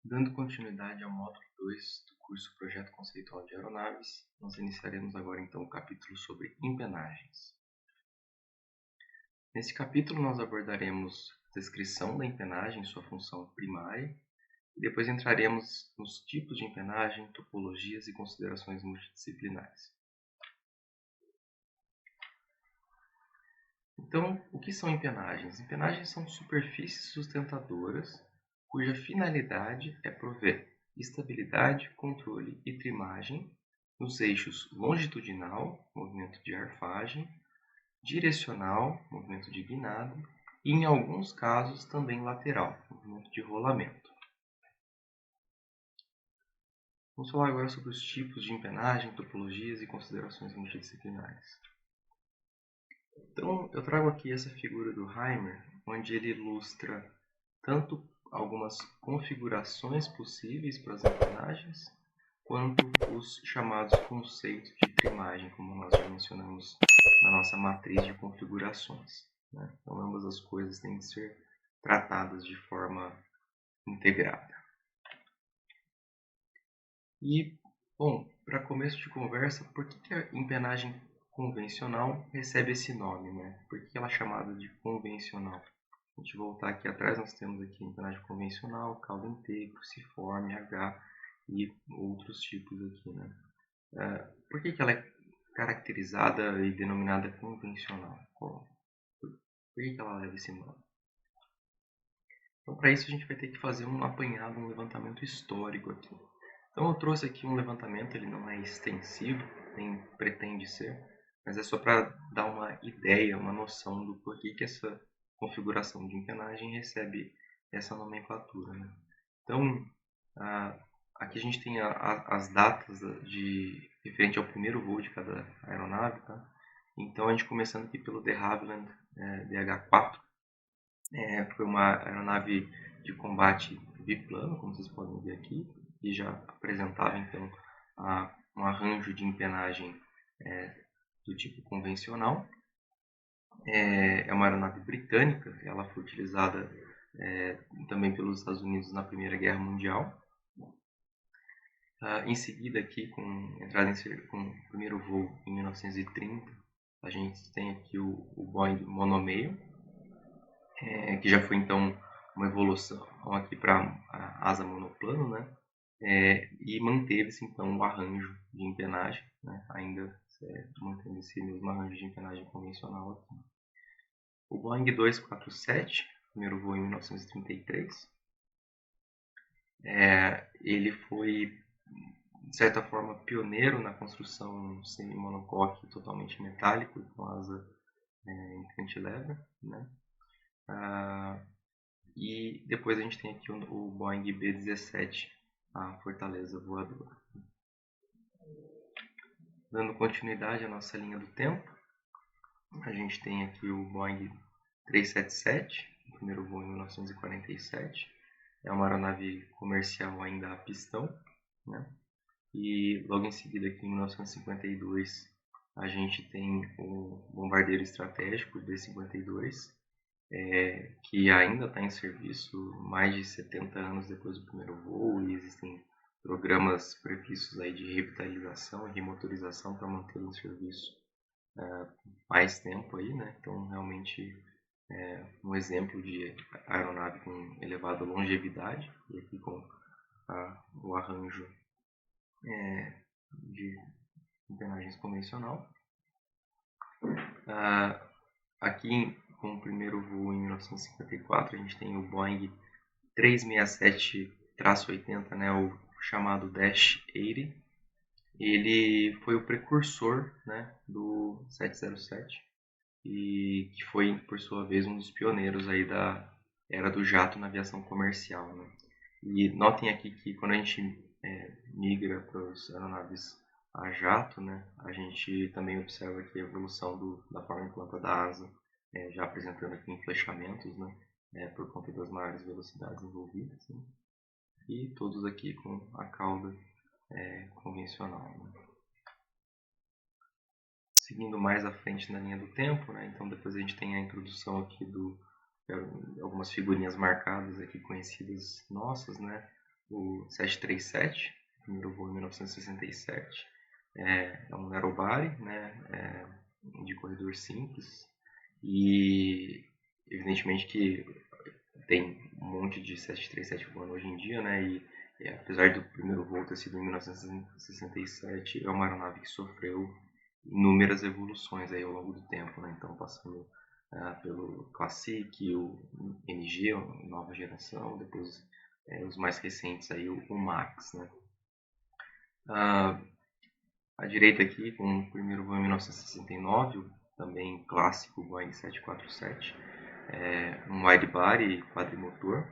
Dando continuidade ao módulo 2 do curso Projeto Conceitual de Aeronaves, nós iniciaremos agora então o capítulo sobre empenagens. Nesse capítulo nós abordaremos a descrição da empenagem, sua função primária, e depois entraremos nos tipos de empenagem, topologias e considerações multidisciplinares. Então, o que são empenagens? Empenagens são superfícies sustentadoras cuja finalidade é prover estabilidade, controle e trimagem nos eixos longitudinal, movimento de arfagem, direcional, movimento de guinada, e em alguns casos também lateral, movimento de rolamento. Vamos falar agora sobre os tipos de empenagem, topologias e considerações multidisciplinares. Então, eu trago aqui essa figura do Heimer, onde ele ilustra tanto algumas configurações possíveis para as empenagens, quanto os chamados conceitos de trimagem, como nós já mencionamos na nossa matriz de configurações, né? Então, ambas as coisas têm que ser tratadas de forma integrada. E, bom, para começo de conversa, por que a empenagem convencional recebe esse nome, né? Por que ela é chamada de convencional? Se a gente voltar aqui atrás, nós temos aqui a empenagem convencional, cauda inteiro, cruciforme, H e outros tipos aqui, né? Por que ela é caracterizada e denominada convencional? Por que ela leva esse nome? Então, para isso, a gente vai ter que fazer um apanhado, um levantamento histórico aqui. Então, eu trouxe aqui um levantamento, ele não é extensivo, nem pretende ser, mas é só para dar uma ideia, uma noção do porquê que essa configuração de empenagem recebe essa nomenclatura, né? Então, aqui a gente tem as datas referente ao primeiro voo de cada aeronave, tá? Então, a gente começando aqui pelo de Havilland DH4, foi uma aeronave de combate biplano, como vocês podem ver aqui, e já apresentava então um arranjo de empenagem do tipo convencional. É uma aeronave britânica, ela foi utilizada também pelos Estados Unidos na Primeira Guerra Mundial. Em seguida, aqui, com o primeiro voo em 1930, a gente tem aqui o Boeing monomeio, que já foi então uma evolução aqui para a asa monoplano, né? E manteve-se então o arranjo de empenagem, né? Ainda mantendo esse mesmo arranjo de empenagem convencional aqui. O Boeing 247, primeiro voo em 1933, ele foi, de certa forma, pioneiro na construção semi-monocoque totalmente metálico, com asa em cantilever, né? E depois a gente tem aqui o Boeing B-17, a Fortaleza Voadora. Dando continuidade à nossa linha do tempo, a gente tem aqui o Boeing 377, o primeiro voo em 1947. É uma aeronave comercial ainda a pistão, né? E logo em seguida, aqui em 1952, a gente tem o bombardeiro estratégico B-52, que ainda está em serviço mais de 70 anos depois do primeiro voo, e existem programas previstos aí de revitalização e remotorização para manter em serviço mais tempo aí, né? Então, realmente um exemplo de aeronave com elevada longevidade, e aqui com o arranjo de empenagens convencional. Aqui, com o primeiro voo em 1954, a gente tem o Boeing 367-80, né, o chamado Dash 80. Ele foi o precursor, né, do 707 e que foi, por sua vez, um dos pioneiros aí da era do jato na aviação comercial, né? E notem aqui que quando a gente migra para as aeronaves a jato, né, a gente também observa aqui a evolução da forma de planta da asa, já apresentando aqui enflechamentos, né, por conta das maiores velocidades envolvidas, né? E todos aqui com a cauda convencional, né? Seguindo mais à frente na linha do tempo, né, então depois a gente tem a introdução aqui algumas figurinhas marcadas aqui conhecidas nossas, né? o 737, primeiro voo em 1967. É um narrow-body, né, de corredor simples, e evidentemente que tem um monte de 737 voando hoje em dia, né, e apesar do primeiro voo ter sido em 1967, é uma aeronave que sofreu inúmeras evoluções aí ao longo do tempo, né, então passando pelo Classic, o NG, a nova geração, depois os mais recentes aí, o Max, né. À direita aqui, com o primeiro voo em 1969, também clássico Boeing 747, um wide-body quadrimotor,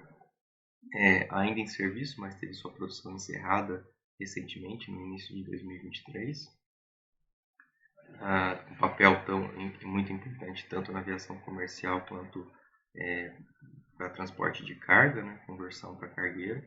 ainda em serviço, mas teve sua produção encerrada recentemente, no início de 2023. Um papel muito importante tanto na aviação comercial quanto para transporte de carga, né, conversão para cargueiro.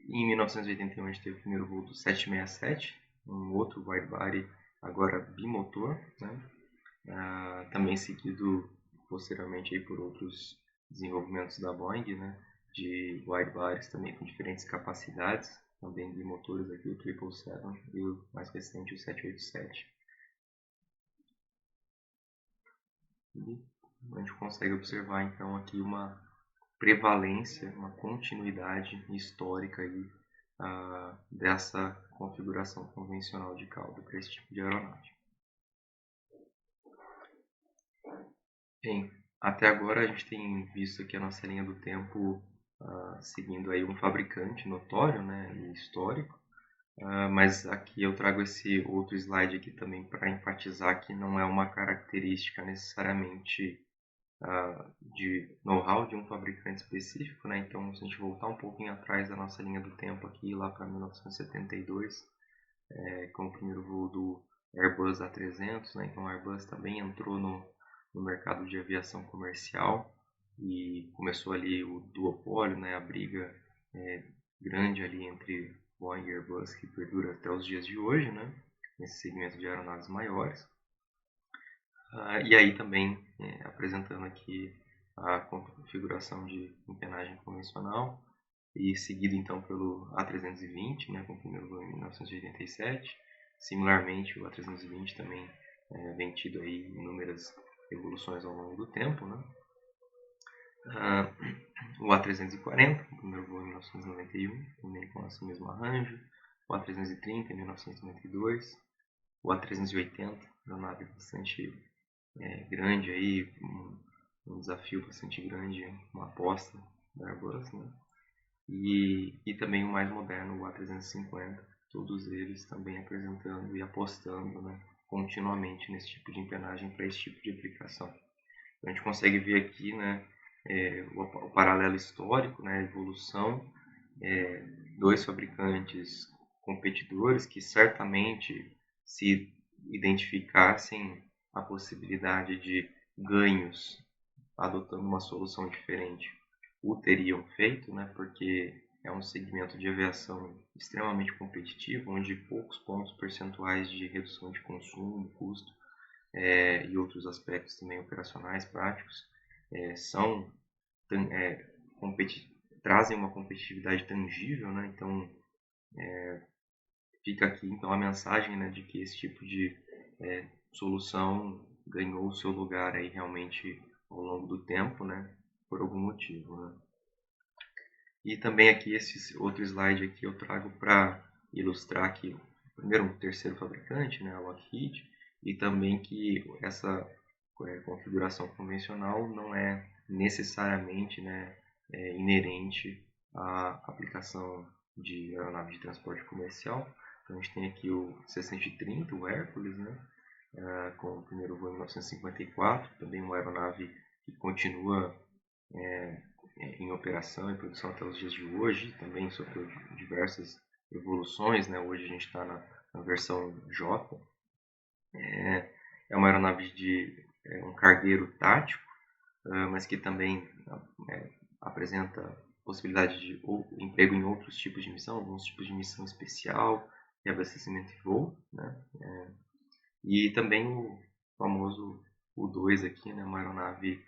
Em 1981 a gente teve o primeiro voo do 767, um outro wide-body, agora bimotor, né? Também seguido posteriormente aí por outros desenvolvimentos da Boeing, né? De wide-bodies também com diferentes capacidades, também bimotores aqui, o 777 e o mais recente, o 787. E a gente consegue observar então aqui uma prevalência, uma continuidade histórica aí, dessa configuração convencional de cauda para esse tipo de aeronave. Bem, até agora a gente tem visto aqui a nossa linha do tempo seguindo aí um fabricante notório, né, e histórico, mas aqui eu trago esse outro slide aqui também para enfatizar que não é uma característica necessariamente de know-how de um fabricante específico, né? Então, se a gente voltar um pouquinho atrás da nossa linha do tempo aqui, lá para 1972, com o primeiro voo do Airbus A300, né? Então, o Airbus também entrou no mercado de aviação comercial e começou ali o duopólio, né? A briga grande ali entre Boeing e Airbus, que perdura até os dias de hoje, né? Nesse segmento de aeronaves maiores. E aí também apresentando aqui a configuração de empenagem convencional e seguido então pelo A320, né, com o primeiro voo em 1987. Similarmente, o A320 também vem tido aí inúmeras evoluções ao longo do tempo, né? O A340, o primeiro voo em 1991, também com esse mesmo arranjo. O A330 em 1992. O A380, uma nave bastante grande aí, um desafio bastante grande, uma aposta da Airbus, né? E também o mais moderno, o A350, todos eles também apresentando e apostando, né, continuamente nesse tipo de empenagem para esse tipo de aplicação. Então a gente consegue ver aqui, né, o paralelo histórico, né, a evolução, dois fabricantes competidores que certamente se identificassem a possibilidade de ganhos adotando uma solução diferente o teriam feito, né, porque é um segmento de aviação extremamente competitivo, onde poucos pontos percentuais de redução de consumo, custo e outros aspectos também operacionais práticos são trazem uma competitividade tangível, né? Então fica aqui então a mensagem, né, de que esse tipo de solução ganhou o seu lugar aí realmente ao longo do tempo, né, por algum motivo, né? E também aqui esse outro slide aqui eu trago para ilustrar que primeiro um terceiro fabricante, né, a Lockheed, e também que essa configuração convencional não é necessariamente, né, inerente à aplicação de aeronave de transporte comercial. Então a gente tem aqui o 630, o Hércules, né, com o primeiro voo em 1954, também uma aeronave que continua em operação e produção até os dias de hoje, também sofreu diversas evoluções, né? Hoje a gente está na versão J. É uma aeronave de um cargueiro tático, mas que também apresenta possibilidade de emprego em outros tipos de missão, alguns tipos de missão especial, reabastecimento e voo, né? E também o famoso U-2 aqui, né? Uma aeronave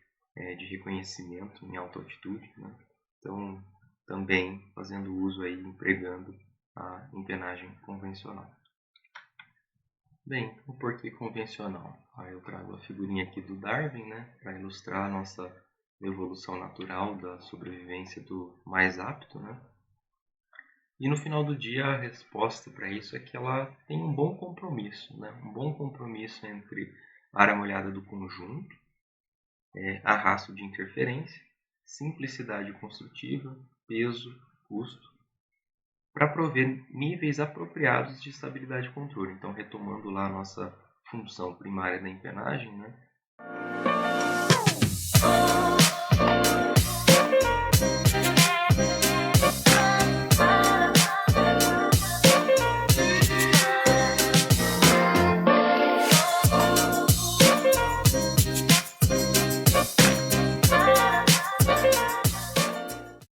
de reconhecimento em alta altitude, né? Então também fazendo uso aí, empregando a empenagem convencional. Bem, o porquê convencional? Aí eu trago a figurinha aqui do Darwin, né, para ilustrar a nossa evolução natural da sobrevivência do mais apto, né? E no final do dia a resposta para isso é que ela tem um bom compromisso, né? Um bom compromisso entre a área molhada do conjunto, arrasto de interferência, simplicidade construtiva, peso, custo, para prover níveis apropriados de estabilidade e controle. Então, retomando lá a nossa função primária da empenagem, né?